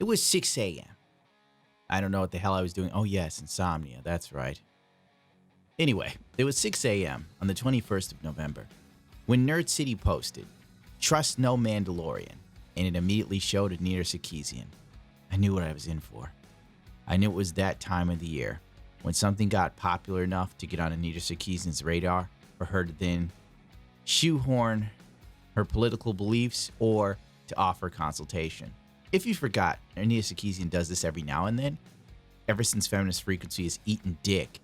It was 6 a.m. I don't know what the hell I was doing. Oh, yes, insomnia. That's right. Anyway, it was 6 a.m. on the 21st of November when Nerd City posted, "Trust no Mandalorian," and it immediately showed Anita Sarkeesian. I knew what I was in for. I knew it was that time of the year when something got popular enough to get on Anita Sarkeesian's radar for her to then shoehorn her political beliefs or to offer consultation. If you forgot, Anita Sarkeesian does this every now and then, ever since Feminist Frequency has eaten dick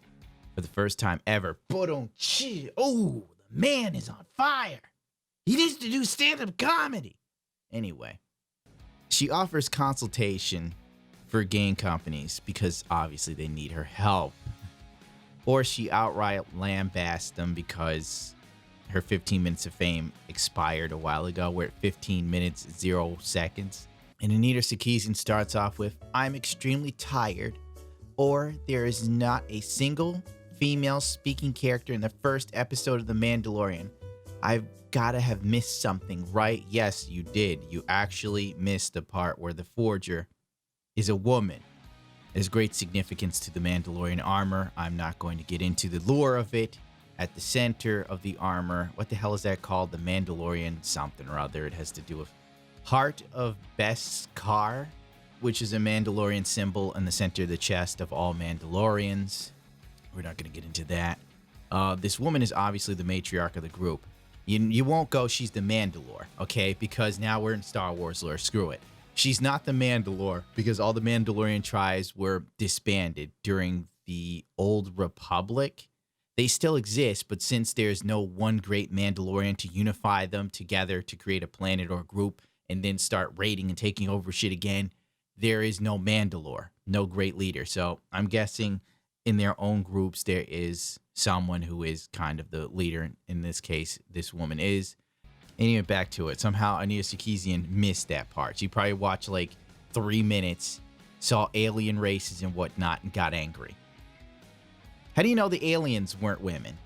for the first time ever. Oh, the man is on fire. He needs to do stand-up comedy. Anyway, she offers consultation for game companies because obviously they need her help. Or she outright lambasts them because her 15 minutes of fame expired a while ago. We're at 15 minutes, 0 seconds. And Anita Sarkeesian starts off with, "I'm extremely tired," or "there is not a single female speaking character in the first episode of The Mandalorian. I've gotta have missed something, right?" Yes, you did. You actually missed the part where the forger is a woman. There's great significance to the Mandalorian armor. I'm not going to get into the lore of it. At the center of the armor, what the hell is that called? The Mandalorian something or other. It has to do with Heart of Beskar, which is a Mandalorian symbol in the center of the chest of all Mandalorians. We're not going to get into that. This woman is obviously the matriarch of the group. You won't go, "She's the Mandalore," okay? Because now we're in Star Wars lore. Screw it. She's not the Mandalore because all the Mandalorian tribes were disbanded during the Old Republic. They still exist, but since there's no one great Mandalorian to unify them together to create a planet or a group and then start raiding and taking over shit again, there is no Mandalore, no great leader. So I'm guessing in their own groups, there is someone who is kind of the leader. In this case, this woman is. Anyway, back to it. Somehow Anita Sarkeesian missed that part. She probably watched like 3 minutes, saw alien races and whatnot, and got angry. How do you know the aliens weren't women?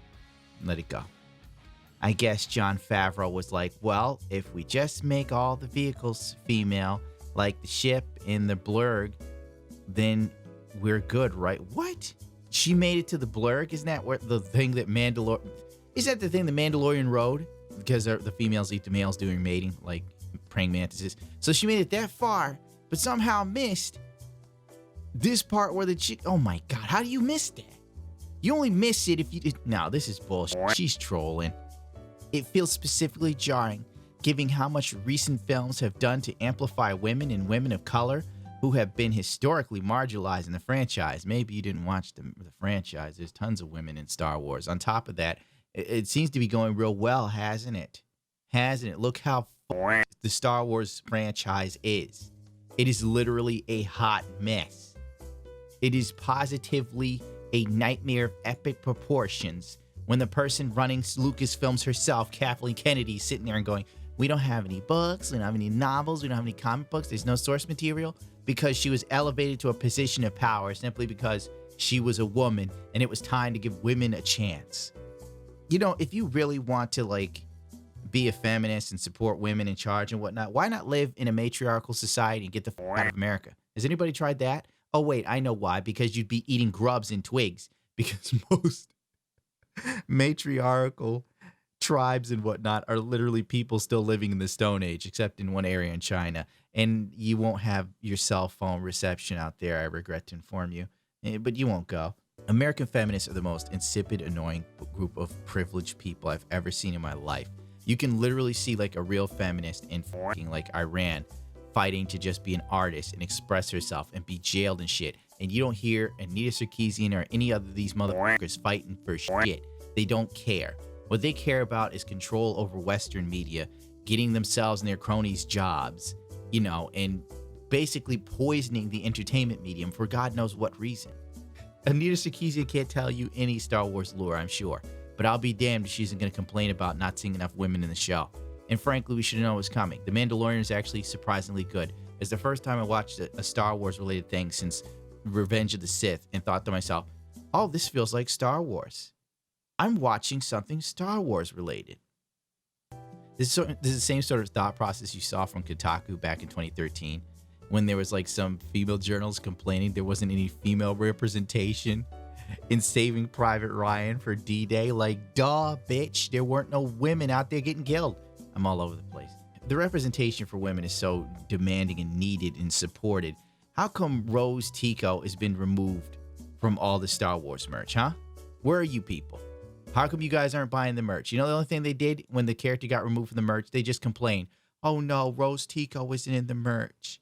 Let it go. I guess Jon Favreau was like, "Well, if we just make all the vehicles female, like the ship in the blurg, then we're good, right?" What? She made it to the blurg? Isn't that what the thing that Is that the thing, the Mandalorian Road? Because the females eat the males doing mating, like praying mantises. So she made it that far, but somehow missed this part where the chick... Oh my God, how do you miss that? You only miss it if you... No, this is bullshit. She's trolling. It feels specifically jarring, given how much recent films have done to amplify women and women of color who have been historically marginalized in the franchise. Maybe you didn't watch the franchise. There's tons of women in Star Wars. On top of that, it seems to be going real well, hasn't it? Hasn't it? Look how the Star Wars franchise is. It is literally a hot mess. It is positively a nightmare of epic proportions when the person running Lucasfilms herself, Kathleen Kennedy, is sitting there and going, "We don't have any books, we don't have any novels, we don't have any comic books, there's no source material," because she was elevated to a position of power simply because she was a woman and it was time to give women a chance. You know, if you really want to like be a feminist and support women in charge and whatnot, why not live in a matriarchal society and get the f out of America? Has anybody tried that? Oh, wait, I know why. Because you'd be eating grubs and twigs. Because most matriarchal tribes and whatnot are literally people still living in the Stone Age, except in one area in China. And you won't have your cell phone reception out there, I regret to inform you. But you won't go. American feminists are the most insipid, annoying group of privileged people I've ever seen in my life. You can literally see like a real feminist in fucking like Iran fighting to just be an artist and express herself and be jailed and shit. And you don't hear Anita Sarkeesian or any other of these motherfuckers fighting for shit. They don't care. What they care about is control over Western media, getting themselves and their cronies jobs, you know, and basically poisoning the entertainment medium for God knows what reason. Anita Sarkeesian can't tell you any Star Wars lore, I'm sure. But I'll be damned if she isn't going to complain about not seeing enough women in the show. And frankly, we should know it was coming. The Mandalorian is actually surprisingly good. It's the first time I watched a Star Wars related thing since Revenge of the Sith and thought to myself, oh, this feels like Star Wars. I'm watching something Star Wars related. This is the same sort of thought process you saw from Kotaku back in 2013. when there was like some female journals complaining there wasn't any female representation in Saving Private Ryan for D-Day. Like, duh, bitch, there weren't no women out there getting killed. I'm all over the place. The representation for women is so demanding and needed and supported. How come Rose Tico has been removed from all the Star Wars merch, huh? Where are you people? How come you guys aren't buying the merch? You know the only thing they did when the character got removed from the merch, they just complained, oh no, Rose Tico isn't in the merch.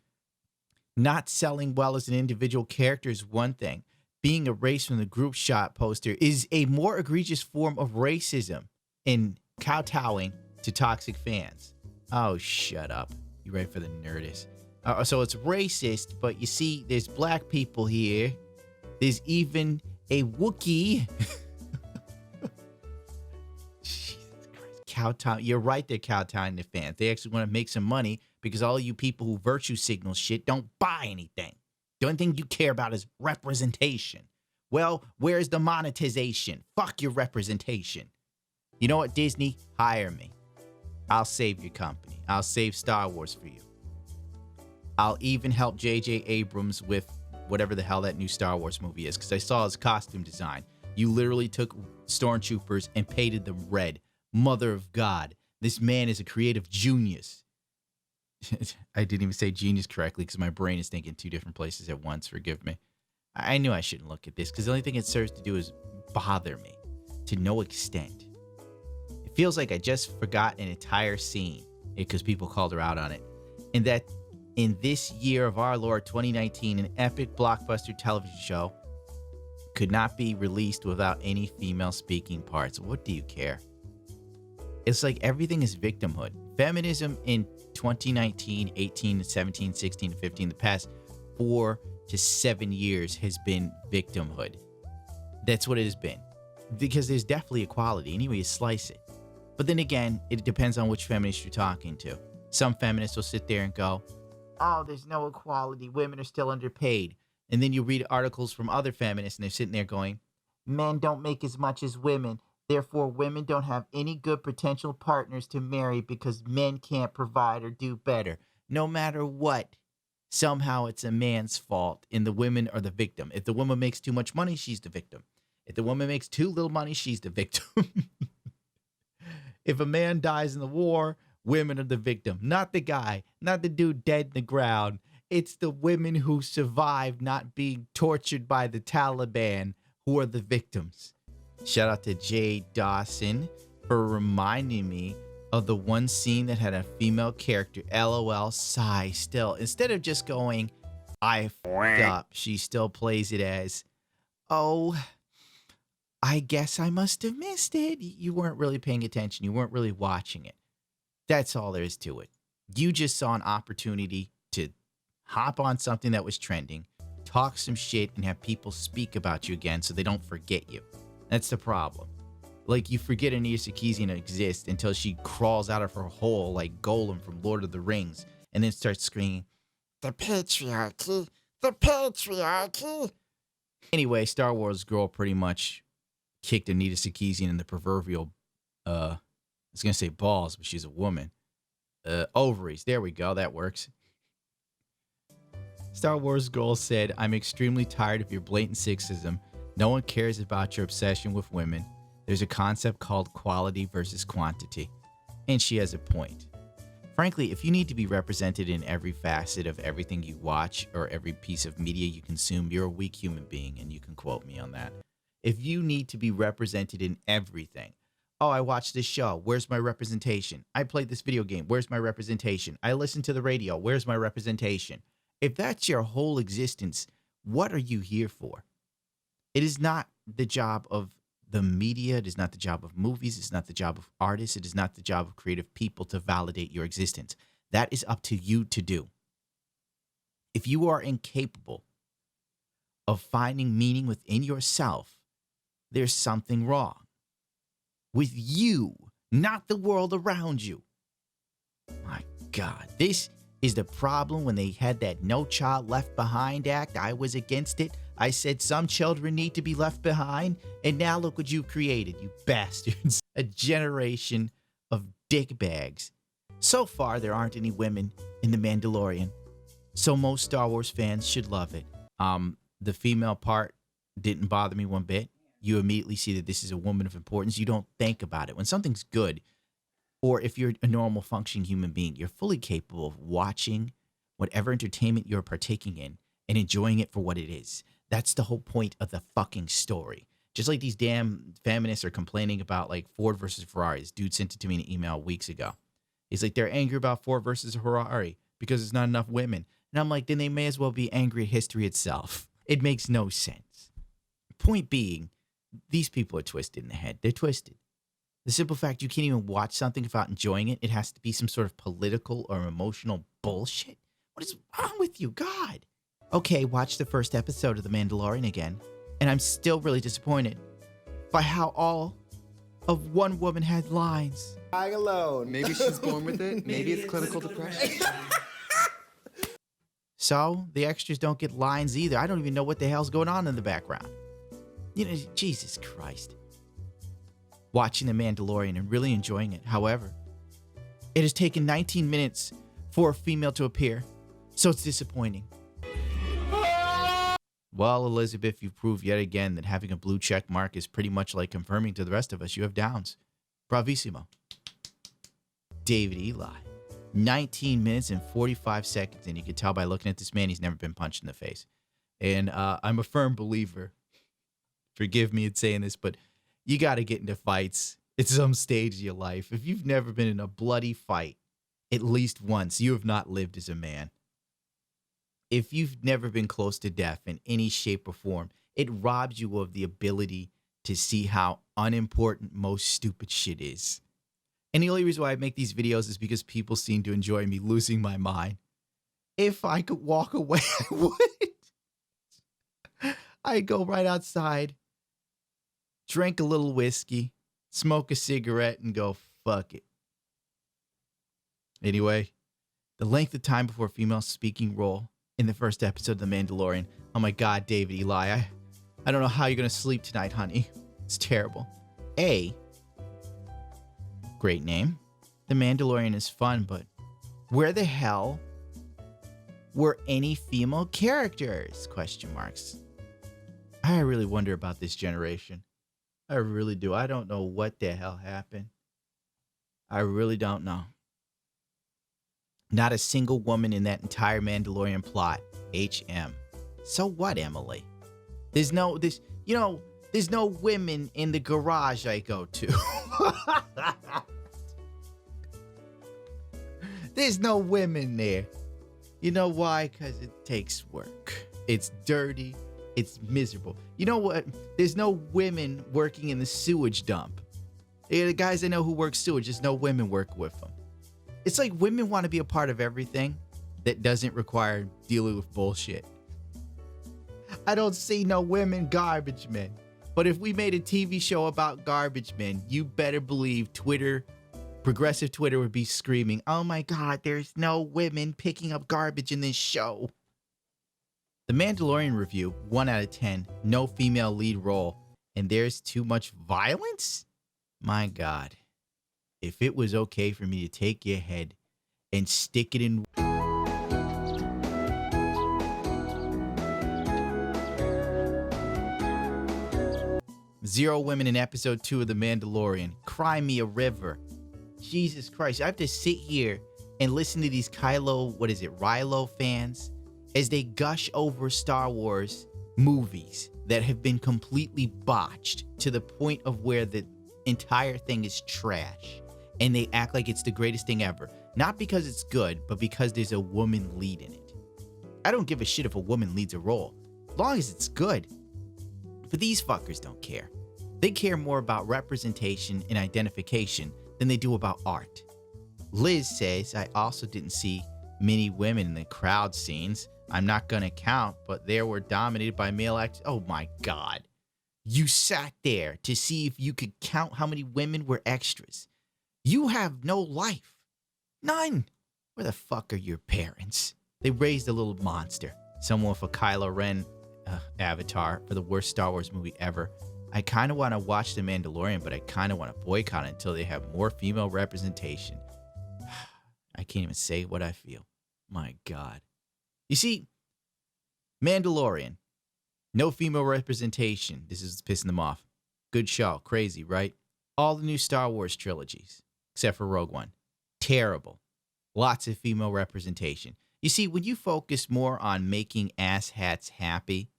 Not selling well as an individual character is one thing. Being erased from the group shot poster is a more egregious form of racism and kowtowing to toxic fans. Oh, shut up. You ready for the Nerdist? So it's racist, but you see, there's black people here. There's even a Wookiee. Jesus Christ. Kowtow. You're right, they're kowtowing the fans. They actually want to make some money because all you people who virtue signal shit don't buy anything. The only thing you care about is representation. Well, where's the monetization? Fuck your representation. You know what, Disney? Hire me. I'll save your company. I'll save Star Wars for you. I'll even help J.J. Abrams with whatever the hell that new Star Wars movie is, because I saw his costume design. You literally took stormtroopers and painted them red. Mother of God. This man is a creative genius. I didn't even say genius correctly because my brain is thinking two different places at once. Forgive me. I knew I shouldn't look at this because the only thing it serves to do is bother me to no extent. It feels like I just forgot an entire scene because people called her out on it. And that in this year of our Lord 2019, an epic blockbuster television show could not be released without any female speaking parts. What do you care? It's like everything is victimhood. Feminism in 2019, 18, 17, 16, 15, the past 4 to 7 years has been victimhood. That's what it has been. Because there's definitely equality, any way you slice it. But then again, it depends on which feminist you're talking to. Some feminists will sit there and go, oh, there's no equality, women are still underpaid. And then you read articles from other feminists and they're sitting there going, men don't make as much as women. Therefore, women don't have any good potential partners to marry because men can't provide or do better. No matter what, somehow it's a man's fault and the women are the victim. If the woman makes too much money, she's the victim. If the woman makes too little money, she's the victim. If a man dies in the war, women are the victim. Not the guy, not the dude dead in the ground. It's the women who survived not being tortured by the Taliban who are the victims. Shout out to Jay Dawson for reminding me of the one scene that had a female character. LOL, sigh still. Instead of just going, I f***ed up, she still plays it as, oh, I guess I must have missed it. You weren't really paying attention. You weren't really watching it. That's all there is to it. You just saw an opportunity to hop on something that was trending, talk some shit, and have people speak about you again so they don't forget you. That's the problem. Like, you forget Anita Sarkeesian exists until she crawls out of her hole like Golem from Lord of the Rings and then starts screaming, the patriarchy, the patriarchy. Anyway, Star Wars girl pretty much kicked Anita Sarkeesian in the proverbial, I was going to say balls, but she's a woman. Ovaries. There we go. That works. Star Wars girl said, I'm extremely tired of your blatant sexism. No one cares about your obsession with women. There's a concept called quality versus quantity. And she has a point. Frankly, if you need to be represented in every facet of everything you watch or every piece of media you consume, you're a weak human being, and you can quote me on that. If you need to be represented in everything, oh, I watched this show, where's my representation? I played this video game, where's my representation? I listened to the radio, where's my representation? If that's your whole existence, what are you here for? It is not the job of the media. It is not the job of movies. It's not the job of artists. It is not the job of creative people to validate your existence. That is up to you to do. If you are incapable of finding meaning within yourself, there's something wrong with you, not the world around you. My God, this is the problem when they had that No Child Left Behind Act. I was against it. I said some children need to be left behind. And now look what you created, you bastards. A generation of dickbags. So far, there aren't any women in The Mandalorian. So most Star Wars fans should love it. The female part didn't bother me one bit. You immediately see that this is a woman of importance. You don't think about it. When something's good, or if you're a normal functioning human being, you're fully capable of watching whatever entertainment you're partaking in and enjoying it for what it is. That's the whole point of the fucking story. Just like these damn feminists are complaining about like Ford versus Ferrari. This dude sent it to me in an email weeks ago. He's like, they're angry about Ford versus Ferrari because there's not enough women. And I'm like, then they may as well be angry at history itself. It makes no sense. Point being, these people are twisted in the head. They're twisted. The simple fact you can't even watch something without enjoying it, it has to be some sort of political or emotional bullshit. What is wrong with you, God? Okay, watch the first episode of The Mandalorian again, and I'm still really disappointed by how all of one woman had lines. Dying alone. Maybe she's born with it. Maybe it's clinical depression. So the extras don't get lines either. I don't even know what the hell's going on in the background. You know, Jesus Christ. Watching The Mandalorian and really enjoying it. However, it has taken 19 minutes for a female to appear, so it's disappointing. Well, Elizabeth, you've proved yet again that having a blue check mark is pretty much like confirming to the rest of us you have downs. Bravissimo. David Eli. 19 minutes and 45 seconds, and you can tell by looking at this man he's never been punched in the face. And I'm a firm believer, forgive me in saying this, but you got to get into fights at some stage of your life. If you've never been in a bloody fight at least once, you have not lived as a man. If you've never been close to death in any shape or form, it robs you of the ability to see how unimportant most stupid shit is. And the only reason why I make these videos is because people seem to enjoy me losing my mind. If I could walk away, I would. I'd go right outside, drink a little whiskey, smoke a cigarette, and go, fuck it. Anyway, the length of time before a female speaking role in the first episode of The Mandalorian. Oh my God, David Eli. I don't know how you're going to sleep tonight, honey. It's terrible. Great name. The Mandalorian is fun, but where the hell were any female characters? Question marks. I really wonder about this generation. I really do. I don't know what the hell happened. I really don't know. Not a single woman in that entire Mandalorian plot. HM. So what, Emily? There's no women in the garage I go to. There's no women there. You know why? Because it takes work. It's dirty. It's miserable. You know what? There's no women working in the sewage dump. The guys I know who work sewage, there's no women work with them. It's like women want to be a part of everything that doesn't require dealing with bullshit. I don't see no women garbage men. But if we made a TV show about garbage men, you better believe progressive Twitter would be screaming, oh my God, there's no women picking up garbage in this show. The Mandalorian review, 1 out of 10, no female lead role, and there's too much violence? My God. If it was okay for me to take your head and stick it in... Zero women in episode 2 of The Mandalorian. Cry me a river. Jesus Christ. I have to sit here and listen to these Rilo fans as they gush over Star Wars movies that have been completely botched to the point of where the entire thing is trash. And they act like it's the greatest thing ever. Not because it's good, but because there's a woman lead in it. I don't give a shit if a woman leads a role, as long as it's good. But these fuckers don't care. They care more about representation and identification than they do about art. Liz says, I also didn't see many women in the crowd scenes. I'm not gonna count, but they were dominated by male actors. Oh my God. You sat there to see if you could count how many women were extras. You have no life. None. Where the fuck are your parents? They raised a little monster. Someone with a Kylo Ren avatar for the worst Star Wars movie ever. I kind of want to watch The Mandalorian, but I kind of want to boycott it until they have more female representation. I can't even say what I feel. My God. You see, Mandalorian, no female representation. This is pissing them off. Good show. Crazy, right? All the new Star Wars trilogies, except for Rogue One. Terrible. Lots of female representation. You see, when you focus more on making asshats happy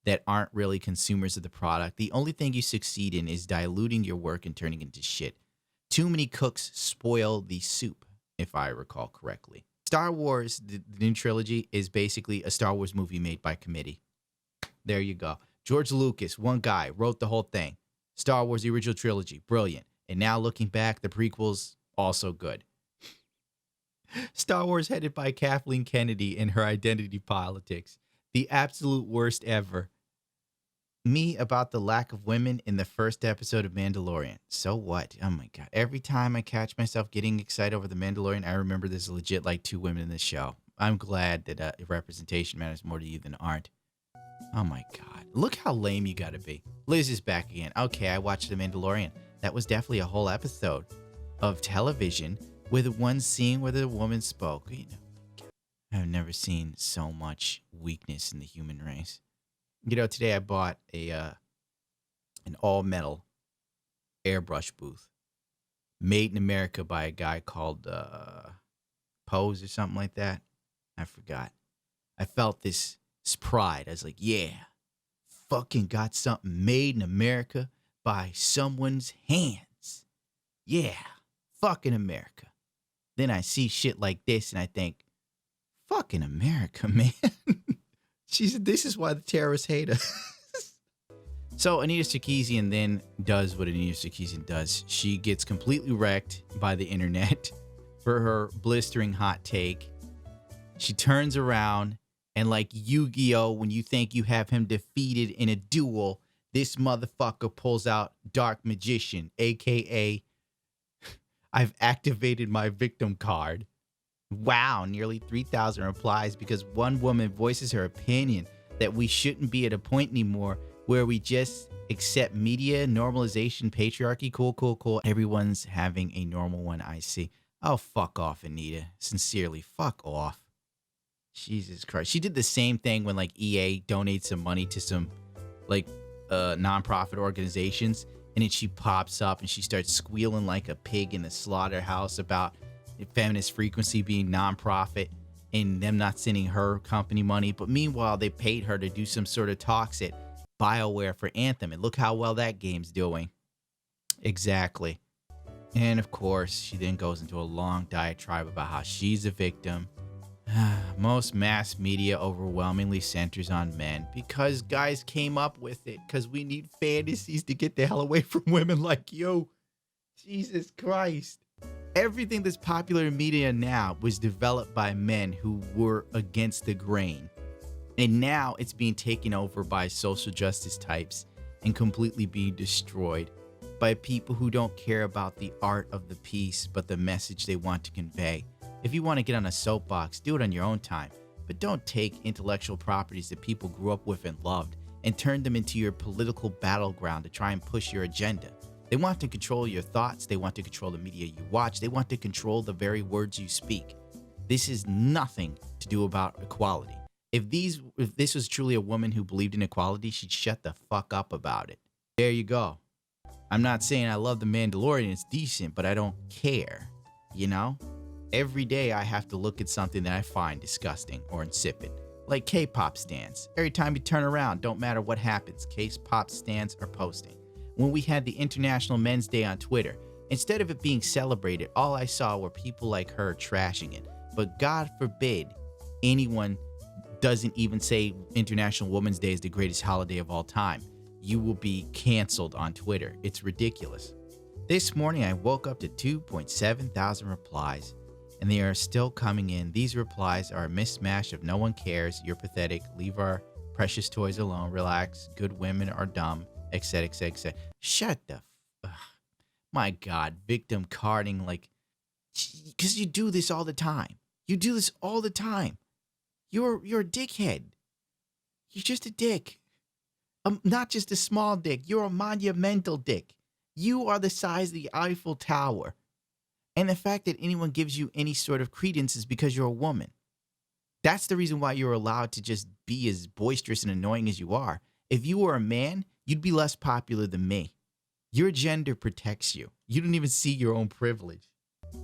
that aren't really consumers of the product, the only thing you succeed in is diluting your work and turning it into shit. Too many cooks spoil the soup, if I recall correctly. Star Wars, the new trilogy, is basically a Star Wars movie made by committee. There you go. George Lucas, one guy, wrote the whole thing. Star Wars, the original trilogy, brilliant. And now looking back, the prequels, also good. Star Wars headed by Kathleen Kennedy and her identity politics. The absolute worst ever. Me about the lack of women in the first episode of Mandalorian. So what? Oh my God. Every time I catch myself getting excited over the Mandalorian, I remember there's legit like 2 women in this show. I'm glad that representation matters more to you than art. Oh my God. Look how lame you gotta be. Liz is back again. Okay, I watched The Mandalorian. That was definitely a whole episode of television with one scene where the woman spoke. You know, I've never seen so much weakness in the human race. You know, today I bought an all-metal airbrush booth made in America by a guy called Pose or something like that. I forgot. I felt this pride. I was like, yeah, fucking got something made in America by someone's hands. Yeah, fucking America. Then I see shit like this and I think, fucking America, man. This is why the terrorists hate us. So Anita Sarkeesian then does what Anita Sarkeesian does. She gets completely wrecked by the internet for her blistering hot take. She turns around and like Yu-Gi-Oh, when you think you have him defeated in a duel, this motherfucker pulls out Dark Magician, aka I've activated my victim card. Wow, nearly 3,000 replies because one woman voices her opinion that we shouldn't be at a point anymore where we just accept media, normalization, patriarchy. Cool. Everyone's having a normal one, I see. Oh, fuck off, Anita. Sincerely, fuck off. Jesus Christ. She did the same thing when like EA donates some money to some like nonprofit organizations. And then she pops up and she starts squealing like a pig in the slaughterhouse about feminist frequency being nonprofit and them not sending her company money. But meanwhile, they paid her to do some sort of talks at BioWare for Anthem. And look how well that game's doing. Exactly. And of course, she then goes into a long diatribe about how she's a victim. Most mass media overwhelmingly centers on men because guys came up with it because we need fantasies to get the hell away from women like you. Jesus Christ. Everything that's popular in media now was developed by men who were against the grain. And now it's being taken over by social justice types and completely being destroyed by people who don't care about the art of the piece, but the message they want to convey. If you want to get on a soapbox, do it on your own time. But don't take intellectual properties that people grew up with and loved and turn them into your political battleground to try and push your agenda. They want to control your thoughts. They want to control the media you watch. They want to control the very words you speak. This is nothing to do about equality. If this was truly a woman who believed in equality, she'd shut the fuck up about it. There you go. I'm not saying I love The Mandalorian. It's decent, but I don't care. You know? Every day I have to look at something that I find disgusting or insipid. Like Kpop Stands. Every time you turn around, don't matter what happens, Kpop Stands are posting. When we had the International Men's Day on Twitter, instead of it being celebrated, all I saw were people like her trashing it. But God forbid anyone doesn't even say International Women's Day is the greatest holiday of all time. You will be canceled on Twitter. It's ridiculous. This morning, I woke up to 2.7 thousand replies, and they are still coming in. These replies are a mismatch of no one cares, you're pathetic, leave our precious toys alone, relax, good women are dumb, etc., etc. Shut the my God, victim carding, like, because you do this all the time. You do this all the time. You're a dickhead. You're just a dick. Not just a small dick. You're a monumental dick. You are the size of the Eiffel Tower. And the fact that anyone gives you any sort of credence is because you're a woman. That's the reason why you're allowed to just be as boisterous and annoying as you are. If you were a man, you'd be less popular than me. Your gender protects you. You don't even see your own privilege.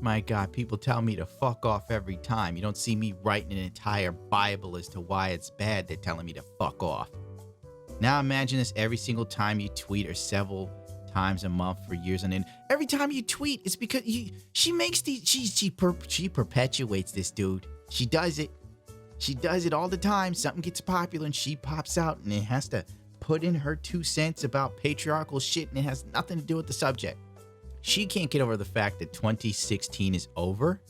My God, people tell me to fuck off every time. You don't see me writing an entire Bible as to why it's bad. They're telling me to fuck off. Now imagine this every single time you tweet, or several times a month for years on end. Every time you tweet, it's because she makes these, she perpetuates this, dude. She does it. She does it all the time. Something gets popular and she pops out and it has to put in her 2 cents about patriarchal shit, and it has nothing to do with the subject. She can't get over the fact that 2016 is over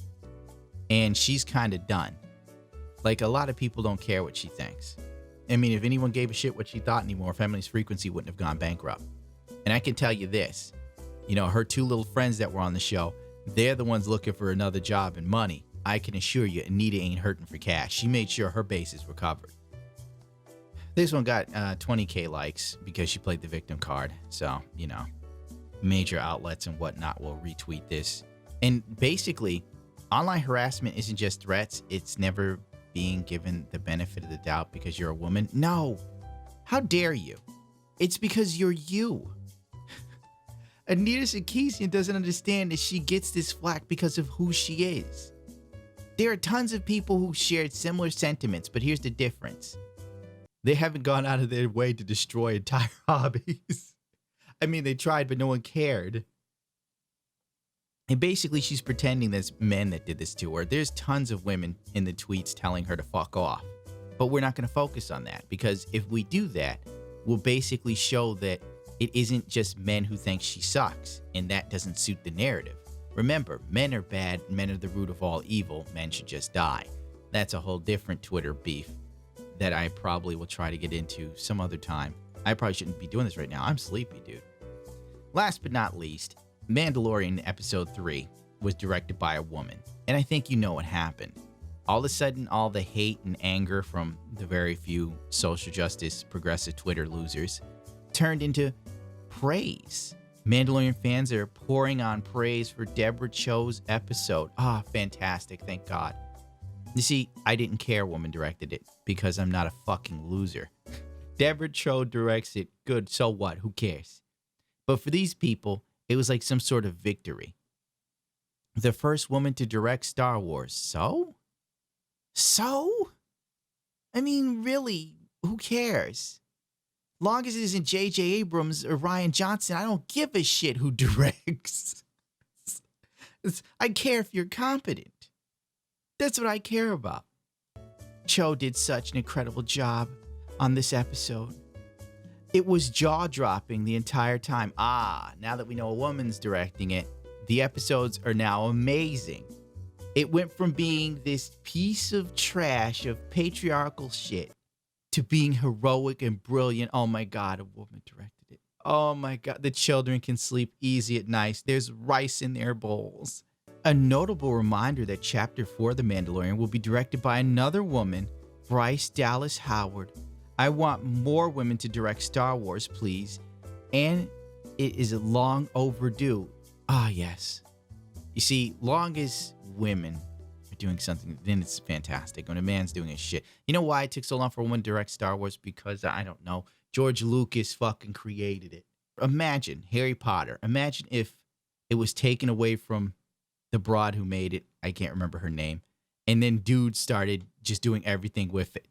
and she's kind of done. Like, a lot of people don't care what she thinks. I mean, if anyone gave a shit what she thought anymore, Feminist Frequency wouldn't have gone bankrupt. And I can tell you this, you know, her 2 little friends that were on the show, they're the ones looking for another job and money. I can assure you, Anita ain't hurting for cash. She made sure her bases were covered. This one got 20K likes because she played the victim card. So, you know, major outlets and whatnot will retweet this. And basically, online harassment isn't just threats. It's never being given the benefit of the doubt because you're a woman. No. How dare you? It's because you're you. Anita Sarkeesian doesn't understand that she gets this flack because of who she is. There are tons of people who shared similar sentiments, but here's the difference. They haven't gone out of their way to destroy entire hobbies. I mean, they tried, but no one cared. And basically, she's pretending there's men that did this to her. There's tons of women in the tweets telling her to fuck off. But we're not going to focus on that, because if we do that, we'll basically show that it isn't just men who think she sucks, and that doesn't suit the narrative. Remember, men are bad, men are the root of all evil, men should just die. That's a whole different Twitter beef that I probably will try to get into some other time. I probably shouldn't be doing this right now. I'm sleepy, dude. Last but not least, Mandalorian Episode 3 was directed by a woman, and I think you know what happened. All of a sudden, all the hate and anger from the very few social justice, progressive Twitter losers turned into praise. Mandalorian fans are pouring on praise for Debra Cho's episode. Fantastic, thank God. You see, I didn't care woman directed it because I'm not a fucking loser. Debra Cho directs it, good, so what, who cares? But for these people, it was like some sort of victory. The first woman to direct Star Wars, so? I mean, really, who cares? Long as it isn't J.J. Abrams or Rian Johnson, I don't give a shit who directs. I care if you're competent. That's what I care about. Cho did such an incredible job on this episode. It was jaw-dropping the entire time. Now that we know a woman's directing it, the episodes are now amazing. It went from being this piece of trash of patriarchal shit to being heroic and brilliant. Oh my God, a woman directed it. Oh my God, the children can sleep easy at night. There's rice in their bowls. A notable reminder that Chapter 4 of The Mandalorian will be directed by another woman, Bryce Dallas Howard. I want more women to direct Star Wars, please. And it is long overdue. Yes. You see, long as women are doing something, then it's fantastic. When a man's doing his shit. You know why it took so long for a woman to direct Star Wars? Because, I don't know, George Lucas fucking created it. Imagine Harry Potter. Imagine if it was taken away from the broad who made it. I can't remember her name. And then dude started just doing everything with it.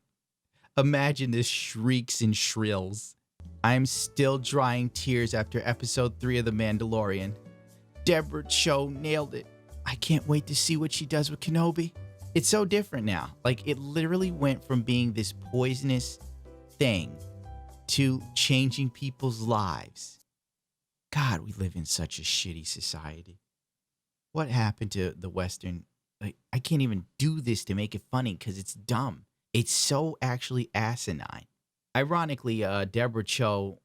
Imagine the shrieks and shrills. I'm still drying tears after episode 3 of The Mandalorian. Debra Cho nailed it. I can't wait to see what she does with Kenobi. It's so different now. Like, it literally went from being this poisonous thing to changing people's lives. God, we live in such a shitty society. What happened to the Western? Like, I can't even do this to make it funny because it's dumb. It's so actually asinine. Ironically, Debra Cho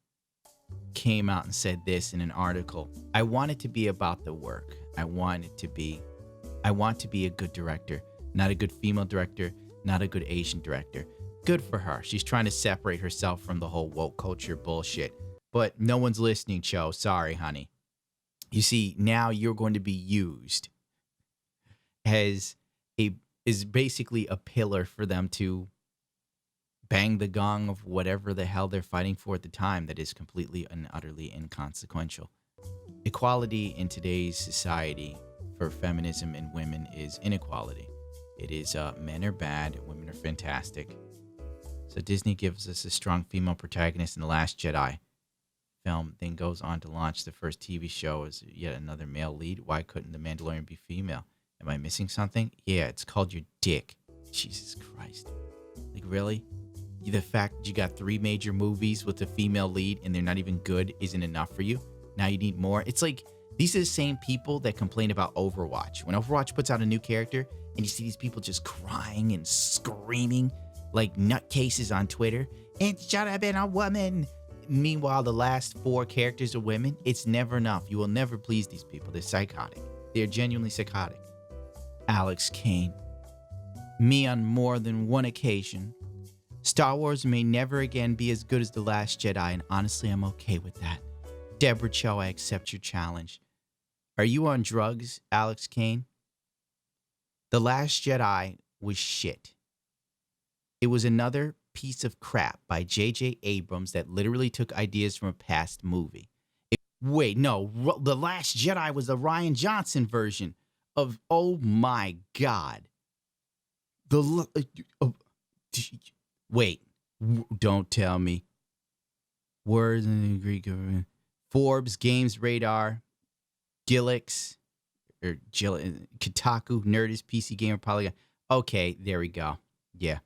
came out and said this in an article. I want it to be about the work. I want to be a good director, not a good female director, not a good Asian director. Good for her. She's trying to separate herself from the whole woke culture bullshit. But no one's listening, Cho. Sorry, honey. You see, now you're going to be used as a is basically a pillar for them to bang the gong of whatever the hell they're fighting for at the time that is completely and utterly inconsequential. Equality in today's society for feminism and women is inequality. It is men are bad, women are fantastic. So Disney gives us a strong female protagonist in The Last Jedi film, then goes on to launch the first TV show as yet another male lead. Why couldn't the Mandalorian be female? Am I missing something? Yeah, it's called your dick. Jesus Christ. Like, really? The fact that you got 3 major movies with a female lead and they're not even good isn't enough for you? Now you need more? It's like, these are the same people that complain about Overwatch. When Overwatch puts out a new character and you see these people just crying and screaming like nutcases on Twitter, it should have been a woman. Meanwhile, the last 4 characters are women. It's never enough. You will never please these people. They're psychotic. They're genuinely psychotic. Alex Kane. Me on more than one occasion. Star Wars may never again be as good as The Last Jedi, and honestly, I'm okay with that. Debra Cho, I accept your challenge. Are you on drugs, Alex Kane? The Last Jedi was shit. It was another piece of crap by J.J. Abrams that literally took ideas from a past movie. Wait, no. The Last Jedi was the Rian Johnson version of, oh my God. Wait, don't tell me. Words in the Greek. Forbes, Games Radar, Gillix, or Kotaku, Nerdist, PC Gamer, Polygon. Okay, there we go. Yeah,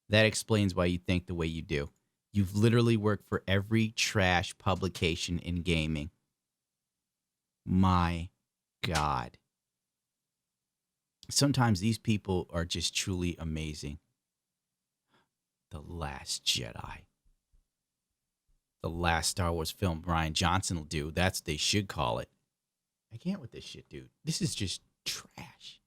that explains why you think the way you do. You've literally worked for every trash publication in gaming. My God. Sometimes these people are just truly amazing. The Last Jedi. The last Star Wars film Rian Johnson will do. That's what they should call it. I can't with this shit, dude. This is just trash.